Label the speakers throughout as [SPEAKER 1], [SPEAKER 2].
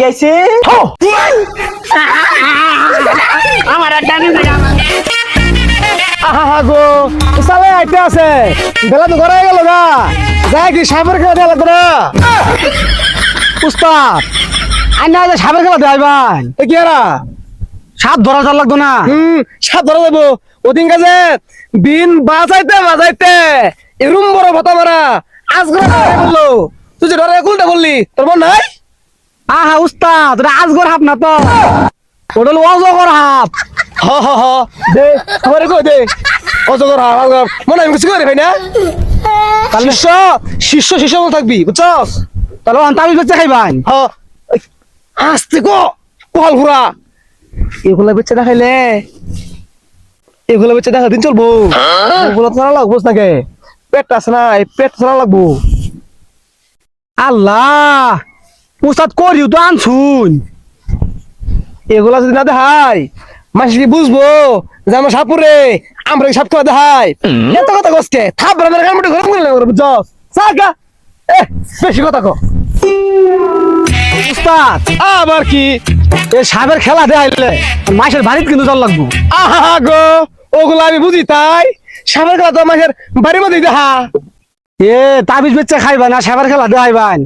[SPEAKER 1] আইছে আমার ডানি
[SPEAKER 2] আহা গো সালে আইতে আছে বেলা তো ঘরে গেল না যাই কি সাপের খেলা দেওয়া লাগবে না উস্তাদ আইনা যে সাপের খেলা দেয় ভাই এ কি এরা সাপ ধরা যাওয়া লাগতো না সাপ ধরা যাবো ওদিন কাজে বিন বাজাইতে এরম বড় ভাতা মারা আজগর বললো তুই যে ধরে উল্টা বললি তোর মন নাই আহা উস্তাদ তোরা আজগর হাপ না তো ওডল অজগর হাপ হ হ হ দে আমারে কই দে অজগর হাপ আজগর মনে আমি কিছু করে ভাই না শিষ্য মন থাকবি বুঝছস তাহলে আন্তাবি বেচে খাইবান হ আস্তে গো কোহাল ঘুরা এগুলা বেচে দেখাইলে এগুলা বেচে দেখা দিন চলবো ওগুলা তো লাগবো নাকি পেট আছে না এই পেট ছাড়া লাগবো আল্লাহ উস্তাদ করিও তো আনছুন এগুলা যদি না দেখাই মাসি কি বুঝবো যে আমার সাপুরে আমরা সাপ খেলা দেখাই এত কথা কষ্টে থাপ রান্নার কামড়ে ঘরে মনে বুঝছস সাকা এ বেশি কথা কো উস্তাদ আবার কি এই সাপের খেলা দেখাইলে মাসের বাড়িতে কিন্তু জল লাগবো আহা গো ওগুলো আমি বুঝি তাই সাপের খেলা তো মাসের বাড়ির মধ্যেই দেখা এ তাবিজ বেচে খাইবা না সাপের খেলা দেখাইবান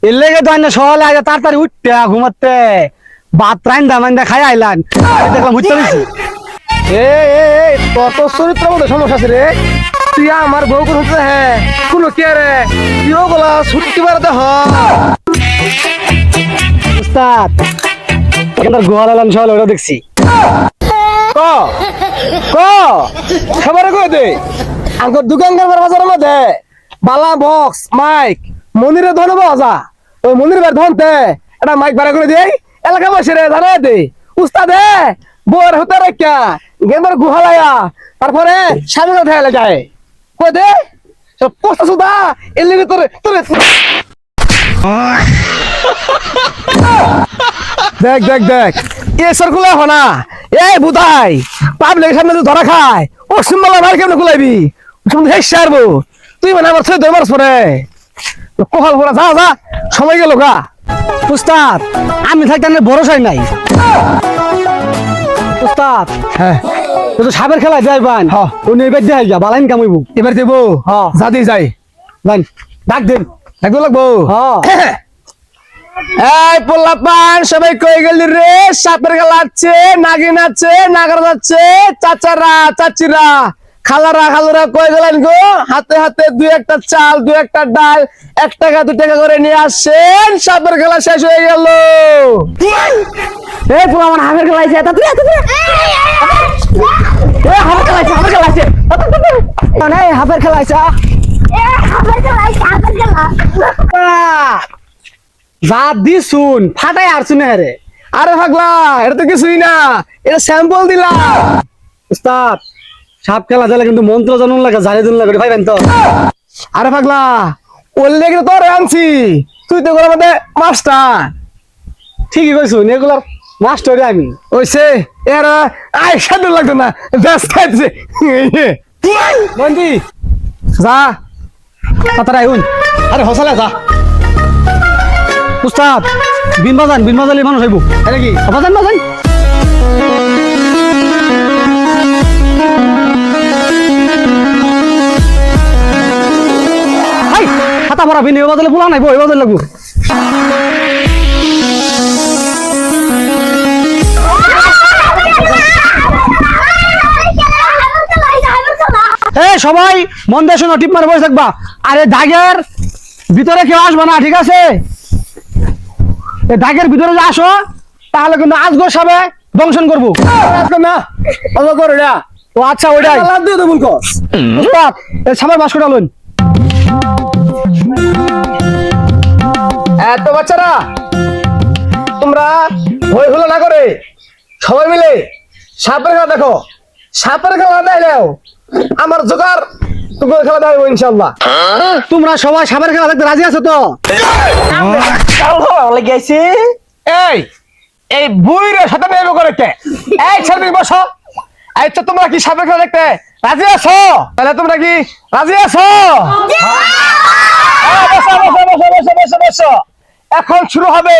[SPEAKER 2] এর লেগে তো আইনা সকালে আগে তাড়াতাড়ি উঠতে ঘুমাতে ভাত রান্দা মান্দা খাই আইলান দেখলাম উঠতে দিছি এ কত চরিত্র মধ্যে সমস্যা আছে রে তুই আমার বউ কোন হচ্ছে হ্যাঁ কোনো কে রে তুই ওগুলা ছুটতে পারতে হ উস্তাদ এখানকার গোয়াল আলাম সকালে ওটা দেখছি ক ক খবর কই দে আঙ্কর দোকানকার বাজারের মধ্যে বালা বক্স মাইক মনিরে ধন বাজা ওই মনির বার ধনতে এটা মাইক ভাড়া করে দেই এলাকা বসে রে জানা দে উস্তাদ বোর হতে রেখা গেমার গুহালায়া তারপরে স্বামী কথা যায় কই দে সব পোস্তা সুদা এর লিগে তোরে তোরে দেখ দেখ দেখ এ সরকুলা হনা এই বুদাই পাবলিকের সামনে ধরা খায় ও সিম্বলা মার কেমনে কুলাইবি তুমি হেস ছাড়বো তুই মানে আমার ছেলে ধরবার পরে কোহাল ভরা যা যা সময় গেল গা উস্তাদ আমি থাকতে আমার ভরসাই নাই উস্তাদ হ্যাঁ তো সাপের খেলা যাইবান হ্যাঁ উনি এবার দেখাই যা বালাইন কামাইবো এবার দেবো হ্যাঁ যা দিয়ে যাই যান ডাক দেন ডাকতে লাগবো হ্যাঁ এই পোল্লাপান সবাই কই গেলি রে সাপের খেলা আছে নাগিন আছে নাগর যাচ্ছে চাচারা চাচিরা খালারা খালুরা কই গেলেন গো হাতে হাতে দুই একটা চাল দুই একটা ডাল 1 টাকা 2 টাকা করে নিয়ে আসেন সাপের খেলা শেষ হয়ে গেল এই পুরো আমার হাফের খেলা আছে তুই এই হাফের খেলা আছে মানে হাফের খেলা আছে যা দি শুন ফাটাই আর শুনে রে আরে পাগলা এটা তো কিছুই না এটা স্যাম্পল দিলাম উস্তাদ সাপ খেলা দিলে কিন্তু মন্ত্র জানুন লাগে জানি দিন লাগে ভাইবেন তো আরে পাগলা ওর লেগে তো আনছি তুই তো এগুলোর মধ্যে মাস্টার ঠিকই কইছু এগুলার মাস্টার আমি ওইসে এর আয় সাদু লাগতো না ব্যাস খাইছে বন্ধি যা তাড়াতাড়ি আইন আরে হসালে যা উস্তাদ বিন বাজালি মানুষ হইব এটা কি বাজান হাই হাতা ভরা বিন বাজালে পোলা নাই বই বাজালে লাগবো সবাই মন দিয়ে শোনো টিপ মারে বসে থাকবা আরে দাগের ভিতরে কেউ আসবে না ঠিক আছে দাগের ভিতরে যে আসো তাহলে কিন্তু আজগর সাবে দংশন করবো না ও আচ্ছা ওইটাই সাবার বাস্কটা লইন এত বাচ্চারা তোমরা ভয় হলো না করে সবাই মিলে সাপের খেলা দেখো সাপের খেলা দেখলেও আমার জোগাড় তোমরা খেলা দেখবো ইনশাল্লাহ তোমরা সবাই সাপের খেলা দেখতে রাজি আছো তো লেগেছি এই বুইরে সাথে নেব করে কে এই ছেলে বসো এই তো তোমরা কি সাপের খেলা দেখতে রাজি আছো তাহলে তোমরা কি রাজি আছো বসো এখন শুরু হবে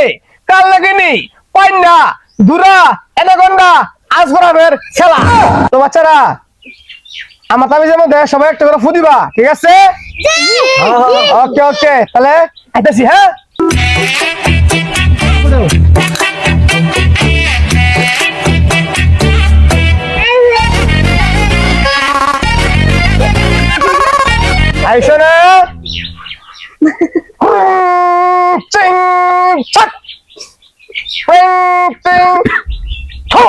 [SPEAKER 2] কাল লাগেনি পান্না দুরা অ্যানাকোন্ডা আজগরাবের খেলা। তো বাচ্চারা আমার তাবিজের মধ্যে সবাই একটা করে ফু দিবা, ঠিক আছে? ওকে ওকে, তাহলে আইতাছি। হ্যাঁ, আইসো না। চিং চাক চিং চিং থো।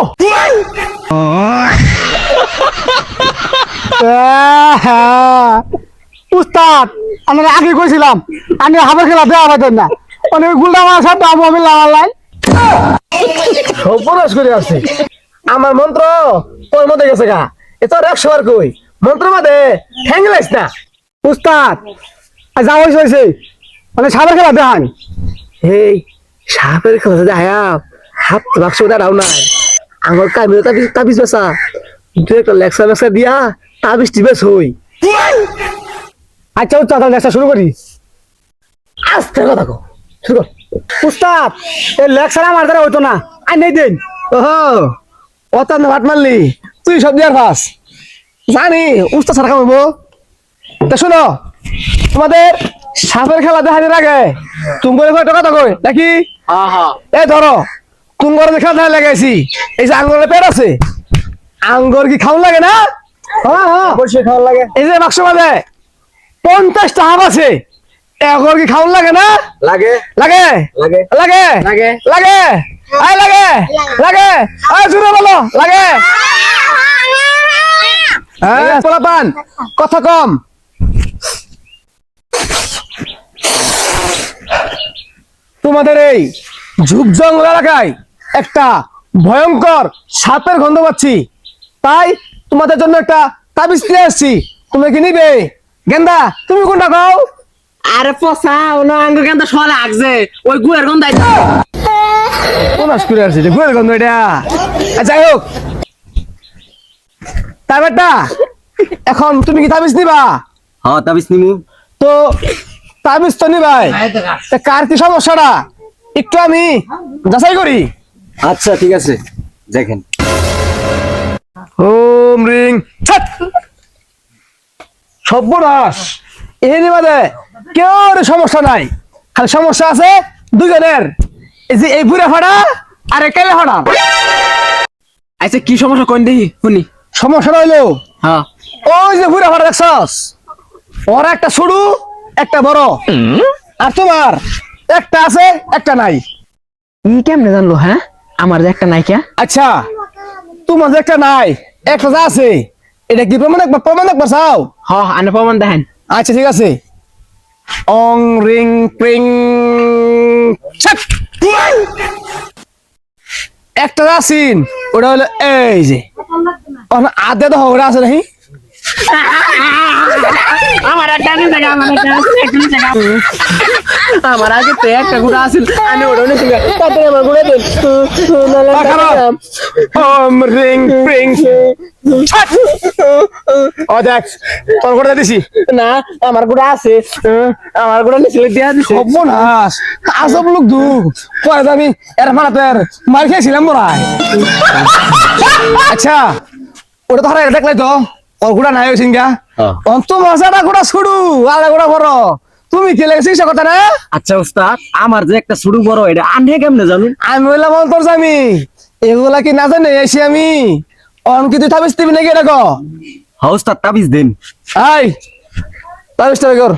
[SPEAKER 2] উস্তাদ, আমরা আগে কইছিলাম আমি হাবের খেলা দেওয়া পাইতেন না, অনেক গুলটা আমার সাথে আমি লাগালাই সর্বনাশ করে আসছি। আমার মন্ত্র তোর মধ্যে গেছে গা, এ তোর 100 বার কই মন্ত্র মধ্যে ঠ্যাংলাইস না। উস্তাদ যা হয়েছে মানে সাপের খেলা দেখান। এই সাপের খেলা দেখায়া হাত বাক্স দাঁড়াও নাই, আমার কামিও তাবিজ বেসা দু একটা লেকচার দিয়া তাবিজ টিবেস হই। আচ্ছা উস্তাদ, লেকচার শুরু করি। আস্তে কথা কো, শুরু কর। উস্তাদ এই লেকচার আমার দ্বারা হইতো না, আই নেই দিন। ওহো অত ভাট মারলি তুই সব দিয়ার ফাস জানি উস্তাদ সারা খাবো। তা শোনো, তোমাদের সাপের খেলা দেখানোর আগে তুমি করে কথা কই নাকি? এই ধরো তুমি করে দেখা দেখা লাগাইছি, এই যে আঙ্গুরের পেট আছে, আঙ্গুর কি খাওয়া লাগে না? অবশ্যই খাওয়া লাগে। এই যে বাক্স মাঝে 50 টাকা আছে, এগর কি খাওয়া লাগে না? লাগে লাগে লাগে লাগে লাগে লাগে আই লাগে লাগে আই জুড়ে বলো লাগে। হ্যাঁ পোলাপান কথা কম। তোমাদের এই ঝুপ জঙ্গল এলাকায় একটা ভয়ঙ্কর সাপের গন্ধ পাচ্ছি, তাই তোমাদের জন্য একটা তাবিজ দিয়ে আসছি। তুমি কি নিবে? গেন্দা তুমি কোনটা খাও?
[SPEAKER 1] আরে পচা ওনা আঙ্গুর গন্ধ সব লাগছে, ওই গুয়ের গন্ধ আইছে।
[SPEAKER 2] কোন করে আসছে গুয়ের গন্ধ এটা? যাই হোক, তাই বেটা এখন তুমি কি তাবিজ নিবা?
[SPEAKER 3] হ্যাঁ তাবিজ নিমু।
[SPEAKER 2] তো তাবিজ তো নিবাই, তা কার কি সমস্যাটা একটু আমি যাচাই করি।
[SPEAKER 3] আচ্ছা ঠিক আছে, দেখেন।
[SPEAKER 2] ওম রিং ছাত। সর্বনাশ, এই নিবাদে কেউ সমস্যা নাই, খালি সমস্যা আছে দুজনের, এই যে এই বুড়া ফাড়া আর একেলে ফাড়া।
[SPEAKER 1] আচ্ছা কি সমস্যা কোন দেখি শুনি।
[SPEAKER 2] সমস্যা হইলো
[SPEAKER 1] হ্যাঁ
[SPEAKER 2] ওই যে বুড়া ফাড়া দেখছস, ওর একটা সরু একটা বড়, আর তোমার একটা আছে একটা নাই।
[SPEAKER 1] ই কেমনে জানলো? হ্যাঁ আমার যে একটা নাইকা।
[SPEAKER 2] আচ্ছা তোমার যে একটা নাই একটা যা আছে, এটা কি প্রমাণ একবার চাও?
[SPEAKER 1] হ্যাঁ আনে প্রমাণ দেখেন।
[SPEAKER 2] আচ্ছা ঠিক আছে। অং রিং প্রিং ছাক। একটা আছিন ওটা হলো এই যে আদে তো ওটা আছে নাকি?
[SPEAKER 1] আমার একটা জায়গা, আমার আগে তো একটা গুড়া আছিল, আনে ওটা নিছিল, তাতে আমার গুড়া দেন।
[SPEAKER 2] ওম রিং প্রিং ছাক। ও দেখ তোর করে দিছি
[SPEAKER 1] না আমার গুড়া আছে, আমার গুড়া নিছিল দিয়া দিছে।
[SPEAKER 2] সর্বনাশ, আজব লোক দু পরে তো আমি এর মারাতে মার খেয়েছিলাম মরাই। আচ্ছা ওটা তো হারাই দেখলাই তো ওর গুড়া নাই হয়েছেন গা, অন্ত মজাটা গুড়া ছুড়ু আর গুড়া বড়, তুমি কি লেগেছিস সে কথা না?
[SPEAKER 3] আচ্ছা উস্তাদ, আমার যে একটা ছোট বড় এটা আনহে কেমনে জানুন?
[SPEAKER 2] আমি বললাম অন্তর জামি এগুলা কি না জানি এসি আমি অন কি তুই থামিস দিবি নাকি এটা কো?
[SPEAKER 3] হ্যাঁ উস্তাদ তাবিজ দেন।
[SPEAKER 2] আই তাবিজ তৈরি কর।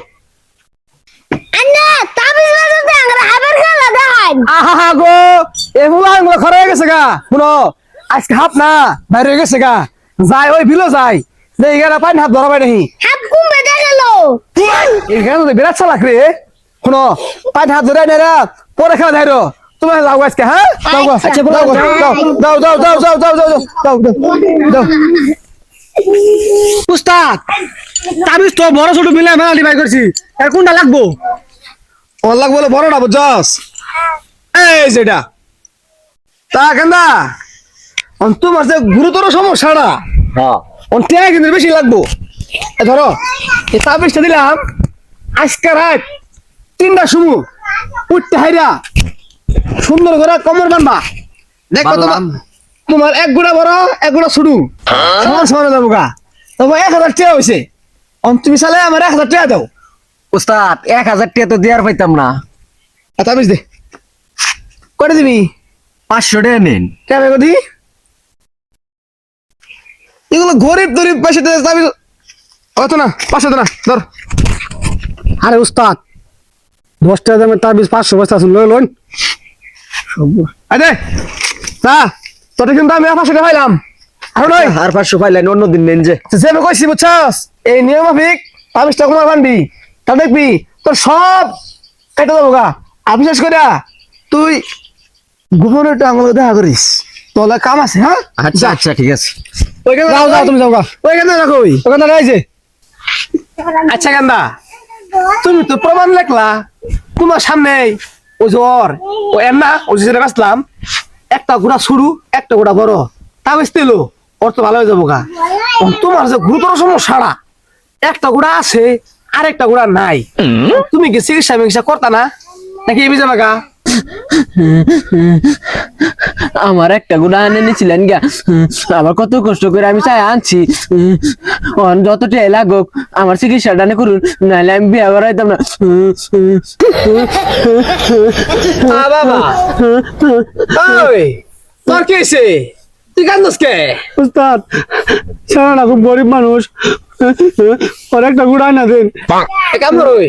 [SPEAKER 2] আহা গো এগুলা আঙ্গুলা খরা হয়ে গেছে গা, শুনো আজকে হাত না বাইরে হয়ে গেছে গা, যাই ওই বিলো যাই এইখানে পানি হাত ধরা পাই নাহি এখানে তো বিরাট চালাক রে। শুনো পানি হাত ধরে নেরা পরে খেলা যাই রো, তুমি যাও আজকে। হ্যাঁ যাও গো,
[SPEAKER 3] আচ্ছা,
[SPEAKER 2] যাও গো, যাও যাও যাও যাও যাও যাও যাও যাও। উস্তাদ তাবিজ তো বড় ছোট মিলে মেলা ডিভাই করছি, এর কোনটা লাগবো? ওর লাগবো বড়টা বুঝছস, এই যেটা তা কেন্দা তোমার যে গুরুতর সমস্যাটা
[SPEAKER 3] হ্যাঁ
[SPEAKER 2] অন্তে কিন্তু বেশি লাগবো। ধরো এই তাবিজটা দিলাম আজকে রাত 3টার সময় উঠতে হাইরা সুন্দর করে কমর বানবা দেখো
[SPEAKER 3] বানলাম।
[SPEAKER 2] তোমার এক গুড়া বড় এক গুড়া ছোট সমান সমান দেবো গা তোমার 1000 টাকা হয়েছে তুমি চালে আমার 1000 টাকা দাও
[SPEAKER 3] উস্তাদ 1000 টাকা তো দেওয়ার পাইতাম না,
[SPEAKER 2] তাবিজ দে করে দিবি
[SPEAKER 3] 500 টাকা নেন।
[SPEAKER 2] কেমন কদি এগুলো গরিব গরিব পয়সা দিয়ে তাবিজ অত না 500 না ধর আরে উস্তাদ 10 টাকা দামের তাবিজ 500 বস্তা শুন লোন আরে তা তোর কিন্তু আমি 500 টাকা পাইলাম আর নয়
[SPEAKER 3] আর 500 পাইলেন অন্যদিন নেন যে।
[SPEAKER 2] যে আমি কইছি বুঝছস এই নিয়ম মাফিক তাবিজটা কমার বানবি তা দেখবি তোর সব কেটে দেবো গা আর বিশেষ করে তুই গোপনে একটা আঙুল দেখা করিস তোলা কাম আছে হ্যাঁ
[SPEAKER 3] আচ্ছা আচ্ছা ঠিক আছে।
[SPEAKER 2] ওইখানে যাও যাও তুমি যাও গা ওইখানে রাখো ওইখানে রাইছে আচ্ছা গান্দা তুমি তো প্রমাণ লেখলা তোমার সামনে ওই জ্বর ও এর না ওই যে বাঁচলাম একটা গোড়া শুরু একটা গোড়া বড় তা বেচতেল ওর তো ভালো হয়ে যাবো গা তোমার যে গুরুতর সমস্যাটা একটা গোড়া আছে আর একটা গোড়া নাই তুমি কি চিকিৎসা মিকিৎসা করতা না নাকি এবি যাবা গা
[SPEAKER 1] আমার একটা গুণা এনে নিয়েছিলেন গা আবার কত কষ্ট করে আমি চাই আনছি যত টাকা লাগুক আমার চিকিৎসাটা নে করুন নাহলে আমি বিয়ে করাইতাম না
[SPEAKER 2] বাবা ওই তোর কি হয়েছে তুই কান্দস কে
[SPEAKER 4] উস্তাদ সারা খুব গরিব মানুষ ওর একটা গুড়াই না দেন
[SPEAKER 2] এ কাম কর ওই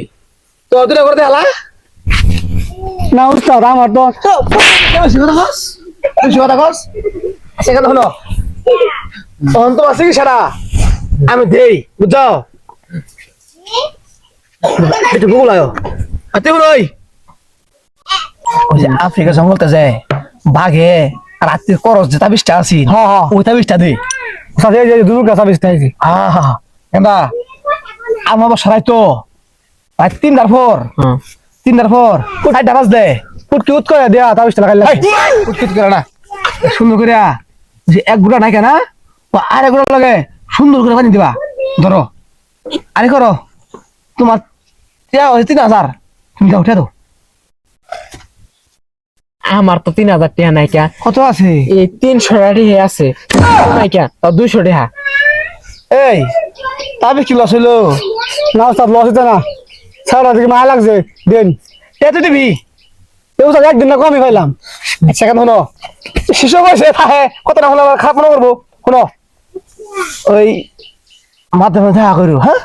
[SPEAKER 2] তো দুটা করে দেলা
[SPEAKER 4] না উস্তাদ আমার তো
[SPEAKER 2] সেখানে হলো তখন তো আছে কি সারা আমি দেই বুঝছো একটু ভুল আয় আতে ওই যে আফ্রিকা জঙ্গলতে যায় বাঘে রাত্রি করস যে তাবিজটা আছি ওই তাবিজটা দে
[SPEAKER 4] উস্তাদ এই যে দুটো গাছা বেচতে আইছি
[SPEAKER 2] হ্যাঁ কেন্দা আমার বাবা তো রাত 3টার পর 3টার পর কোথায় ডাবাস দে
[SPEAKER 4] পুটকি উৎ করে দেয়া তাবিজটা লাগাইলে
[SPEAKER 2] উৎকিত করে না সুন্দর করে যে এক গুড়া নাই কেনা আর এক গুড়া লাগে সুন্দর করে পানি দিবা ধরো আরে করো তোমার 3000 তুমি উঠে দাও
[SPEAKER 1] আমার তো 3000 টাকা নাই কা
[SPEAKER 2] কত আছে
[SPEAKER 1] এই 300 টাকা আছে নাই কা তাও 200 টাকা
[SPEAKER 2] এই তবে কি লস হইলো
[SPEAKER 4] না উস্তাদ লস হইতে না সারা দিকে মায়া লাগছে দেন
[SPEAKER 2] এত দিবি
[SPEAKER 4] এই উস্তাদ একদিন না কমই পাইলাম
[SPEAKER 2] আচ্ছা কেন শোনো শিশু বয়সে থাকে কত না হলে খারাপ মনে করবো শোনো ওই মাধ্যমে দেখা করো হ্যাঁ